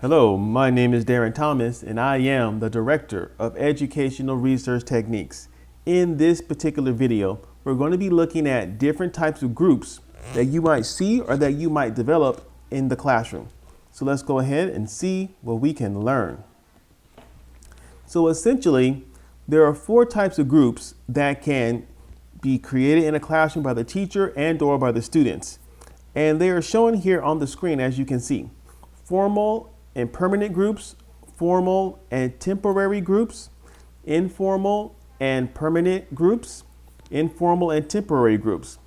Hello, my name is Darren Thomas, and I am the Director of Educational Research Techniques. In this particular video, we're going to be looking at different types of groups that you might see or that you might develop in the classroom. So let's go ahead and see what we can learn. So essentially, there are four types of groups that can be created in a classroom by the teacher and or by the students. And they are shown here on the screen, as you can see. Formal and permanent groups, formal and temporary groups, informal and permanent groups, informal and temporary groups.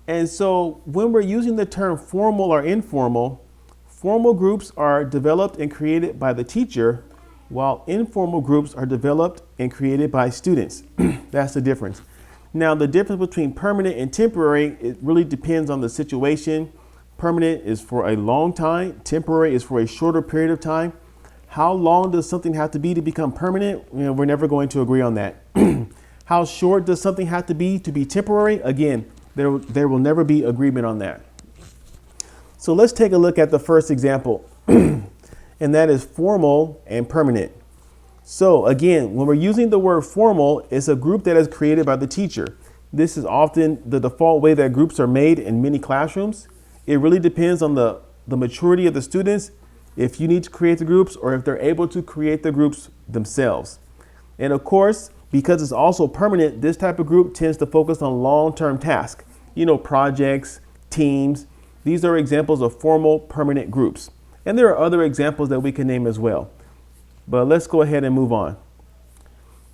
And so when we're using the term formal or informal, formal groups are developed and created by the teacher, while informal groups are developed and created by students. That's the difference. Now, the difference between permanent and temporary, it really depends on the situation. Permanent is for a long time. Temporary is for a shorter period of time. How long does something have to be to become permanent? We're never going to agree on that. How short does something have to be temporary? Again, there will never be agreement on that. So let's take a look at the first example, and that is formal and permanent. So again, when we're using the word formal, it's a group that is created by the teacher. This is often the default way that groups are made in many classrooms. It really depends on the maturity of the students, if you need to create the groups or if they're able to create the groups themselves. And of course, because it's also permanent, this type of group tends to focus on long-term tasks, projects, teams. These are examples of formal permanent groups. And there are other examples that we can name as well. But let's go ahead and move on.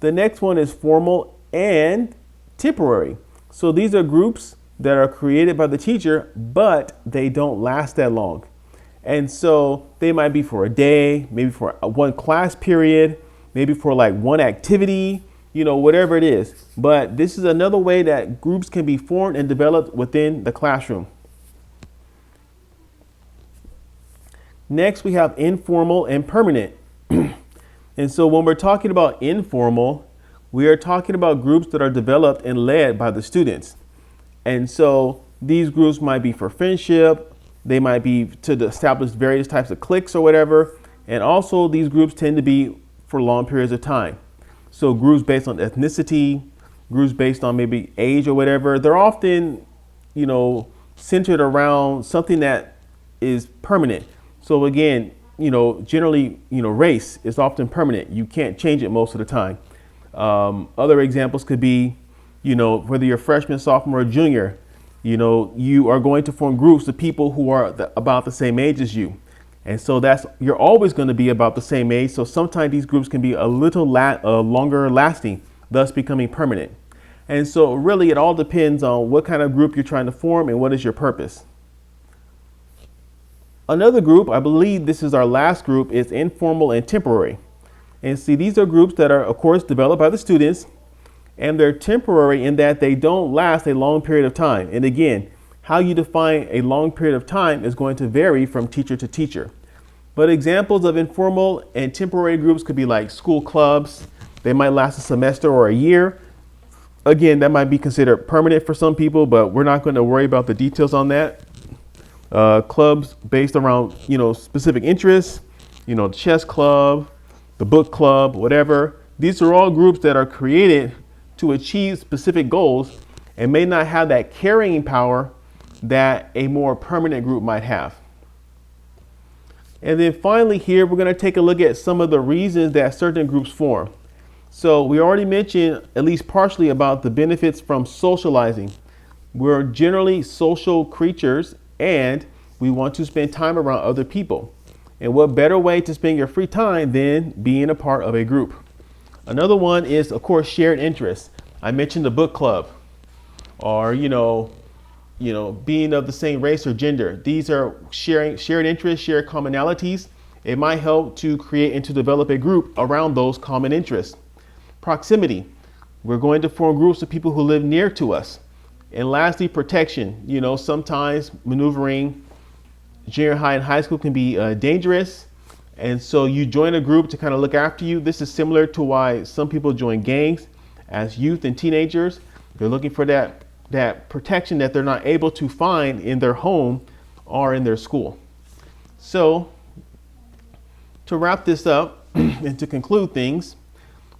The next one is formal and temporary. So these are groups that are created by the teacher, but they don't last that long. And so they might be for a day, maybe for one class period, maybe for like one activity, whatever it is. But this is another way that groups can be formed and developed within the classroom. Next, we have informal and permanent. And so when we're talking about informal, we are talking about groups that are developed and led by the students. And so these groups might be for friendship, they might be to establish various types of cliques or whatever. And also these groups tend to be for long periods of time. So groups based on ethnicity, groups based on maybe age or whatever, they're often, centered around something that is permanent. So again, generally, race is often permanent. You can't change it most of the time. Other examples could be, whether you're freshman, sophomore, or junior, you are going to form groups of people who are about the same age as you. And so you're always going to be about the same age. So sometimes these groups can be a little longer lasting, thus becoming permanent. And so really it all depends on what kind of group you're trying to form and what is your purpose. Another group, I believe this is our last group, is informal and temporary. And see, these are groups that are, of course, developed by the students, and they're temporary in that they don't last a long period of time. And again, how you define a long period of time is going to vary from teacher to teacher. But examples of informal and temporary groups could be like school clubs. They might last a semester or a year. Again, that might be considered permanent for some people, but we're not going to worry about the details on that. Clubs based around, specific interests, the chess club, the book club, whatever. These are all groups that are created to achieve specific goals and may not have that carrying power that a more permanent group might have. And then finally here, we're going to take a look at some of the reasons that certain groups form. So we already mentioned at least partially about the benefits from socializing. We're generally social creatures and we want to spend time around other people. And what better way to spend your free time than being a part of a group? Another one is, of course, shared interests. I mentioned the book club or, being of the same race or gender. These are shared interests, shared commonalities. It might help to create and to develop a group around those common interests. Proximity. We're going to form groups of people who live near to us. And lastly, protection. Sometimes maneuvering junior high and high school can be dangerous. And so you join a group to kind of look after you. This is similar to why some people join gangs as youth and teenagers. They're looking for that protection that they're not able to find in their home or in their school. So To wrap this up and to conclude things,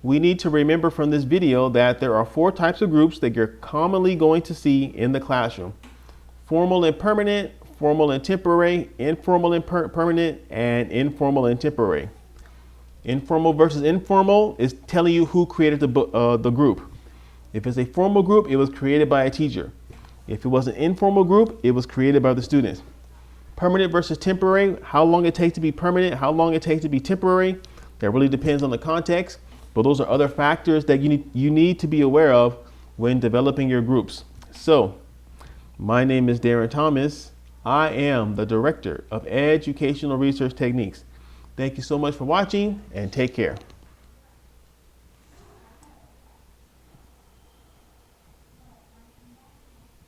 we need to remember from this video that there are 4 types of groups that you're commonly going to see in the classroom: formal and permanent, formal and temporary, informal and permanent, and informal and temporary. Informal versus informal is telling you who created the group. If it's a formal group, it was created by a teacher. If it was an informal group, it was created by the students. Permanent versus temporary, how long it takes to be permanent, how long it takes to be temporary, that really depends on the context. But those are other factors that you need to be aware of when developing your groups. So, my name is Darren Thomas. I am the Director of Educational Research Techniques. Thank you so much for watching, and take care.